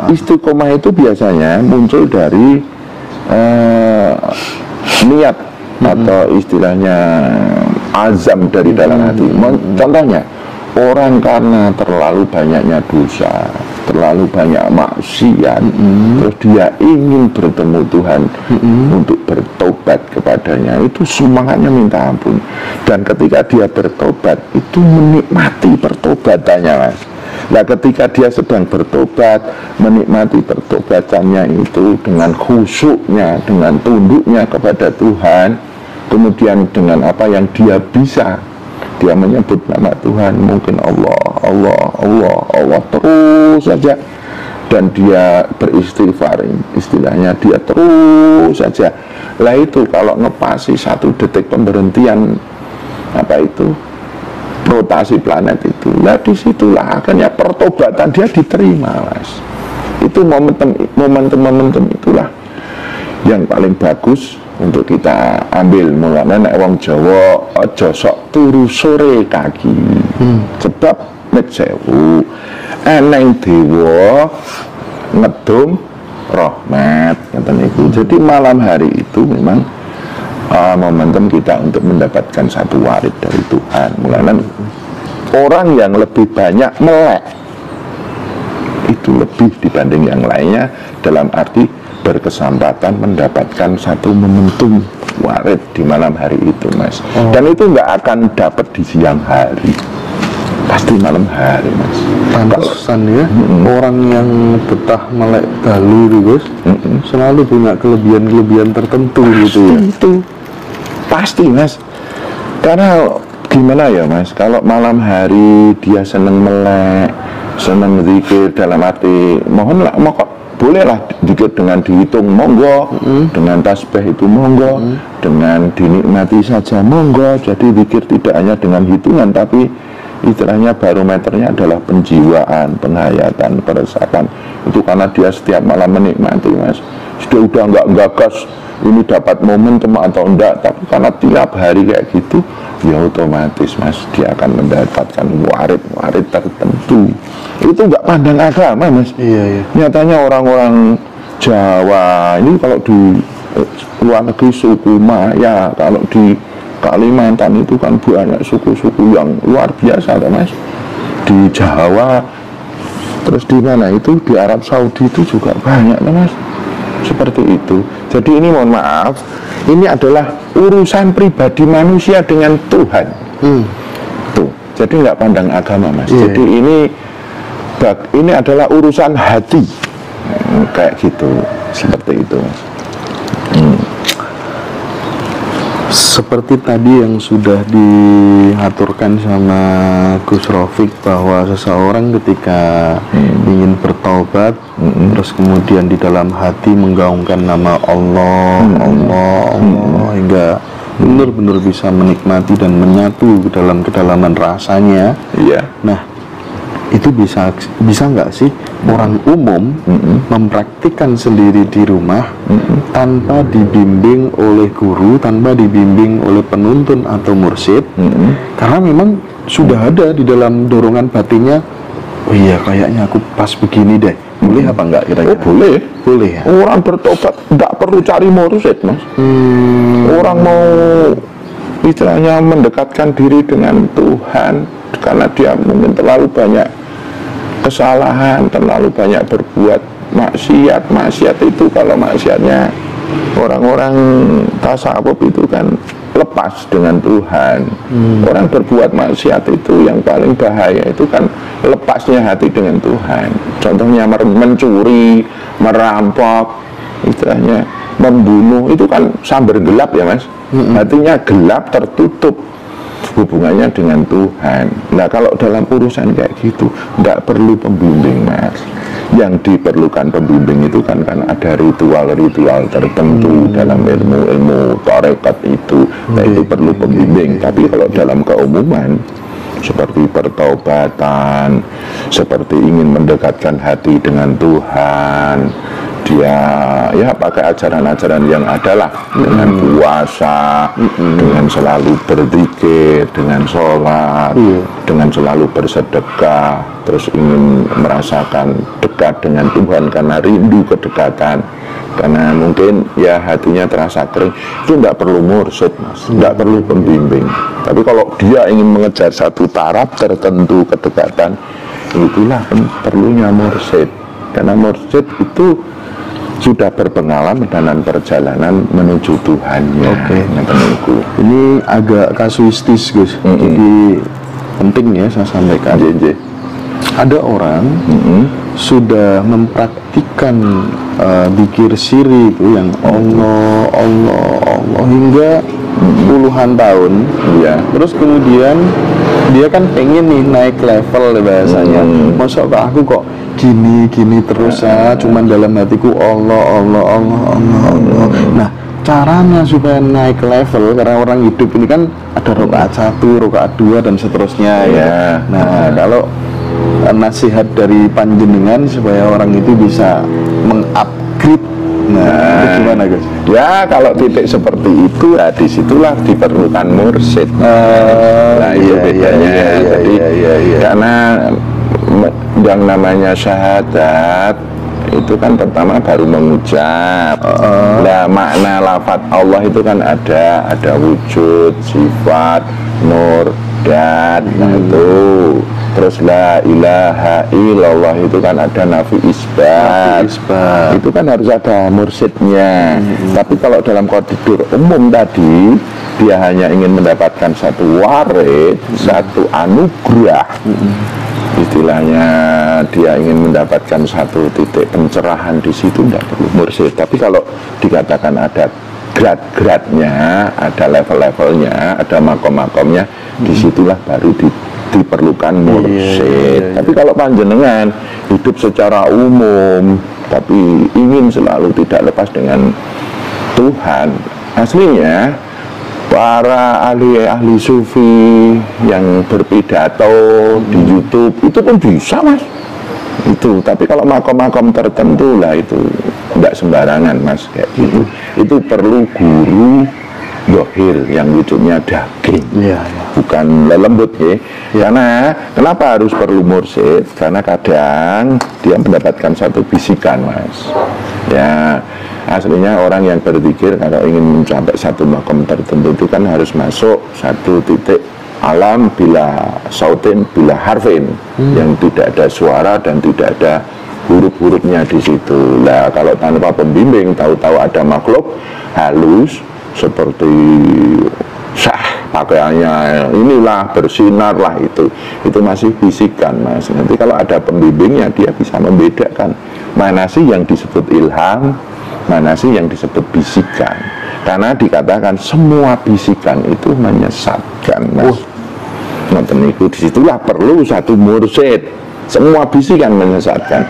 Istiqomah itu biasanya muncul dari niat atau istilahnya azam dari dalam hati. Contohnya, orang karena terlalu banyaknya dosa, terlalu banyak maksiat, terus dia ingin bertemu Tuhan untuk bertobat kepadanya, itu semangatnya minta ampun. Dan ketika dia bertobat, itu menikmati pertobatannya, Mas. Nah, ketika dia sedang bertobat, menikmati pertobatannya itu dengan khusyuknya, dengan tunduknya kepada Tuhan, kemudian dengan apa yang dia bisa, dia menyebut nama Tuhan, mungkin Allah, Allah, Allah, Allah terus saja, dan dia beristighfar, istilahnya dia terus saja. Lah itu kalau ngepasi 1 detik pemberhentian apa itu rotasi planet itu, lah disitulah akhirnya pertobatan dia diterima, Mas. Itu momentum itulah yang paling bagus untuk kita ambil. Mulane nek wong Jawa aja sok turu sore kaki. Sebab nek sewu eneng dewa ngedum rahmat ngoten niku. Jadi malam hari itu memang momentum kita untuk mendapatkan satu warid dari Tuhan. Mulane orang yang lebih banyak melek itu lebih dibanding yang lainnya, dalam arti berkesempatan mendapatkan satu momentum warid di malam hari itu, Mas. Dan itu nggak akan dapat di siang hari, pasti malam hari, Mas. Pantesan ya, orang yang betah melek dalu itu, Gus, selalu punya kelebihan-kelebihan tertentu gitu ya. Itu pasti, Mas. Karena gimana ya, Mas, kalau malam hari dia seneng melek, seneng zikir, dalam arti mohonlah, bolehlah zikir dengan dihitung, monggo, dengan tasbih itu monggo, dengan dinikmati saja monggo. Jadi zikir tidak hanya dengan hitungan, tapi istilahnya barometernya adalah penjiwaan, penghayatan, peresapan. Itu karena dia setiap malam menikmati, Mas. Sudah nggak gagas ini dapat momentum atau enggak, tapi karena tiap hari kayak gitu, ya otomatis, Mas, dia akan mendapatkan warid tertentu. Itu nggak pandang agama, Mas. Iya. Nyatanya orang-orang Jawa ini kalau di luar negeri suku Maya, kalau di Kalimantan itu kan banyak suku-suku yang luar biasa, Mas. Di Jawa, terus di mana itu, di Arab Saudi itu juga banyak, Mas. Seperti itu. Jadi ini mohon maaf, ini adalah urusan pribadi manusia dengan Tuhan. Tuh. Jadi nggak pandang agama, Mas. Jadi ini adalah urusan hati, kayak gitu, seperti itu, Mas. Seperti tadi yang sudah diaturkan sama Gus Rafiq, bahwa seseorang ketika ingin bertaubat, terus kemudian di dalam hati menggaungkan nama Allah, Allah, hingga benar-benar bisa menikmati dan menyatu ke dalam kedalaman rasanya. Iya. Nah, itu bisa nggak sih orang umum mempraktikkan sendiri di rumah tanpa dibimbing oleh guru, tanpa dibimbing oleh penuntun atau mursyid, karena memang sudah ada di dalam dorongan batinnya, oh iya kayaknya aku pas begini deh, boleh apa enggak kira-kira? Oh boleh ya? Orang bertobat nggak perlu cari mursyid, Mas. Orang mau istilahnya mendekatkan diri dengan Tuhan, karena dia mungkin terlalu banyak kesalahan, terlalu banyak berbuat maksiat itu, kalau maksiatnya orang-orang tasawuf itu kan lepas dengan Tuhan. Orang berbuat maksiat itu yang paling bahaya itu kan lepasnya hati dengan Tuhan. Contohnya mencuri, merampok, istilahnya membunuh, itu kan sambar gelap ya, Mas. Hatinya gelap, tertutup hubungannya dengan Tuhan. Nah, kalau dalam urusan kayak gitu nggak perlu pembimbing, Mas. Yang diperlukan pembimbing itu kan ada ritual-ritual tertentu dalam ilmu tarekat itu. Nah, itu perlu pembimbing. Tapi kalau dalam keumuman seperti pertaubatan, seperti ingin mendekatkan hati dengan Tuhan, dia ya pakai ajaran-ajaran yang ada lah, dengan puasa, dengan selalu berzikir, dengan sholat, dengan selalu bersedekah, terus ingin merasakan dekat dengan Tuhan karena rindu kedekatan, karena mungkin ya hatinya terasa kering. Itu tidak perlu mursyid, Mas, tidak perlu pembimbing. Tapi kalau dia ingin mengejar satu taraf tertentu kedekatan, itulah perlunya mursyid, karena mursyid itu sudah berpengalaman dalam perjalanan menuju Tuhannya. Ini agak kasuistis, Gus. Jadi penting ya saya sampaikan. Ada orang sudah mempraktikkan zikir siri itu yang Allah hingga puluhan tahun, terus kemudian dia kan pengen nih naik level bahasanya. Masa aku kok gini terus cuman dalam hatiku Allah. Nah, caranya supaya naik level, karena orang hidup ini kan ada rakaat 1, rakaat 2 dan seterusnya ya. Nah, kalau nasihat dari panjenengan supaya orang itu bisa mengupgrade, nah gimana, Gus? Ya, kalau titik seperti itu, ya disitulah diperlukan mursyid. Nah, itu bedanya. Jadi karena yang namanya syahadat itu kan pertama baru mengucap. Nah, makna lafaz Allah itu kan ada wujud, sifat, nur, dat. Nah itu. Terus la ilaha illallah itu kan ada nafi isbat. Itu kan harus ada mursyidnya. Tapi kalau dalam koridor umum tadi, dia hanya ingin mendapatkan satu warid, satu anugerah, istilahnya dia ingin mendapatkan satu titik pencerahan, di situ tidak perlu mursyid. Tapi kalau dikatakan ada grad-gradnya, ada level-levelnya, ada makom-makomnya, disitulah baru diperlukan mursyid. Tapi kalau panjenengan hidup secara umum tapi ingin selalu tidak lepas dengan Tuhan, aslinya para ahli sufi yang berpidato di YouTube itu pun bisa, Mas. Itu, tapi kalau makom-makom tertentu lah itu tidak sembarangan, Mas, kayak gitu. Itu perlu guru dohir yang wujudnya daging, bukan lembut ya. Karena kenapa harus perlu mursyid? Karena kadang dia mendapatkan satu bisikan, Mas. Ya, aslinya orang yang berzikir kalau ingin mencapai satu makom tertentu itu kan harus masuk satu titik alam bila sautin bila harfin, yang tidak ada suara dan tidak ada huruf-hurufnya di situ. Nah, kalau tanpa pembimbing, tahu-tahu ada makhluk halus seperti pakaiannya inilah bersinar lah, itu masih bisikan, Mas. Nanti kalau ada pembimbingnya, dia bisa membedakan mana sih yang disebut ilham, mana sih yang disebut bisikan. Karena dikatakan semua bisikan itu menyesatkan, Mas. Disitulah perlu satu mursyid. Semua bisikan menyesatkan.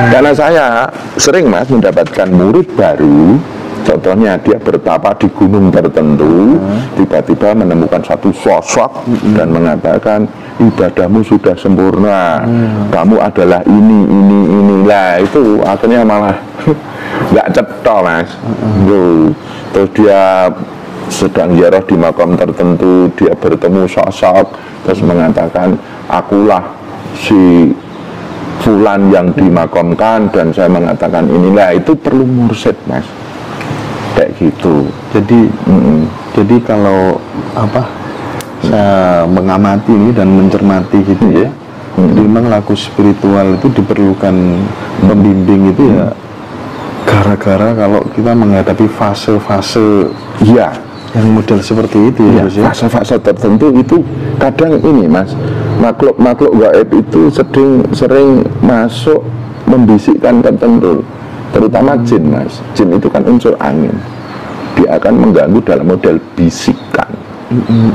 Karena saya sering, Mas, mendapatkan murid baru. Contohnya dia bertapa di gunung tertentu, tiba-tiba menemukan satu sosok dan mengatakan ibadahmu sudah sempurna, kamu adalah inilah. Itu akhirnya malah nggak cetok, Mas. Terus dia sedang ziarah di makam tertentu, dia bertemu sosok terus mengatakan akulah si fulan yang dimakamkan dan saya mengatakan inilah. Itu perlu mursyid, Mas, kayak gitu. Jadi kalau saya mengamati ini dan mencermati gitu ya, jadi memang laku spiritual itu diperlukan pembimbing itu ya, gara-gara kalau kita menghadapi fase-fase yang model seperti itu ya, fase-fase tertentu itu kadang ini, Mas, makhluk gaib itu sering masuk membisikkan tertentu, terutama jin, Mas. Jin itu kan unsur angin, dia akan mengganggu dalam model bisikan.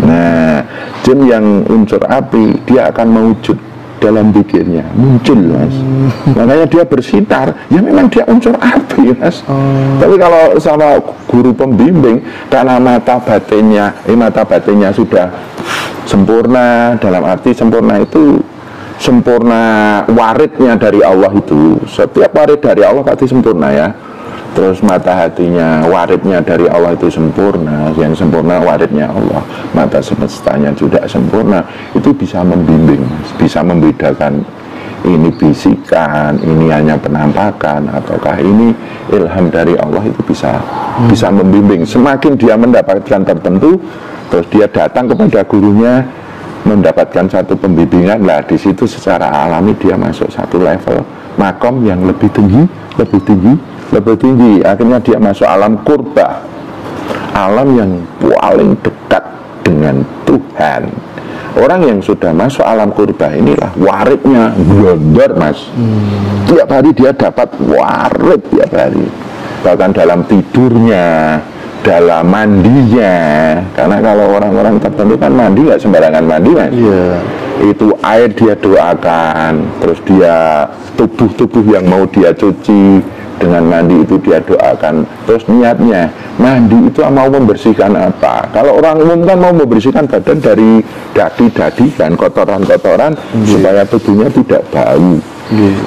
Nah, jin yang unsur api, dia akan mewujud dalam pikirnya, muncul, Mas. Makanya dia bersinar, ya memang dia unsur api, Mas. Tapi kalau sama guru pembimbing, karena mata batinnya sudah sempurna, dalam arti sempurna itu sempurna waridnya dari Allah itu. Setiap warid dari Allah pasti sempurna ya. terus mata hatinya waridnya dari Allah itu sempurna, yang sempurna waridnya Allah, mata semestanya juga sempurna, itu bisa membimbing, bisa membedakan ini bisikan, ini hanya penampakan, ataukah ini ilham dari Allah, itu bisa membimbing. Semakin dia mendapatkan tertentu, terus dia datang kepada gurunya mendapatkan satu pembimbingan, lah di situ secara alami dia masuk satu level makom yang lebih tinggi, lebih tinggi, lebih tinggi. Akhirnya dia masuk alam kurba, alam yang paling dekat dengan Tuhan. Orang yang sudah masuk alam kurba inilah waridnya gondor, Mas. Tiap hari dia dapat warid tiap hari. Bahkan dalam tidurnya, dalam mandinya. Karena kalau orang-orang tertentu kan mandi nggak sembarangan mandi, Mas. Iya. Itu air dia doakan, terus dia tubuh-tubuh yang mau dia cuci dengan mandi itu dia doakan. Terus niatnya mandi itu mau membersihkan apa? Kalau orang umum kan mau membersihkan badan dari dadi-dadi kan, kotoran-kotoran supaya tubuhnya tidak bau.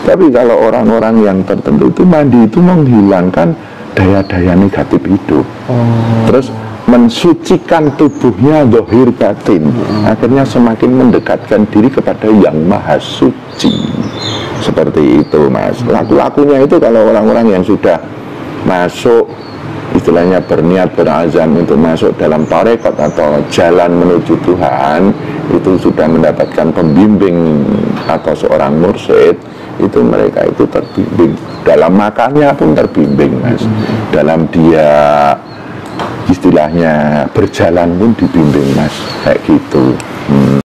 Tapi kalau orang-orang yang tertentu itu mandi itu menghilangkan daya-daya negatif hidup. Terus mensucikan tubuhnya zahir batin, akhirnya semakin mendekatkan diri kepada yang maha suci. Seperti itu, Mas. Laku-lakunya itu kalau orang-orang yang sudah masuk, istilahnya berniat berazam untuk masuk dalam tarekat atau jalan menuju Tuhan, itu sudah mendapatkan pembimbing atau seorang mursyid, itu mereka itu terbimbing. Dalam makannya pun terbimbing, Mas. Dalam dia istilahnya berjalan pun dibimbing, Mas, kayak gitu.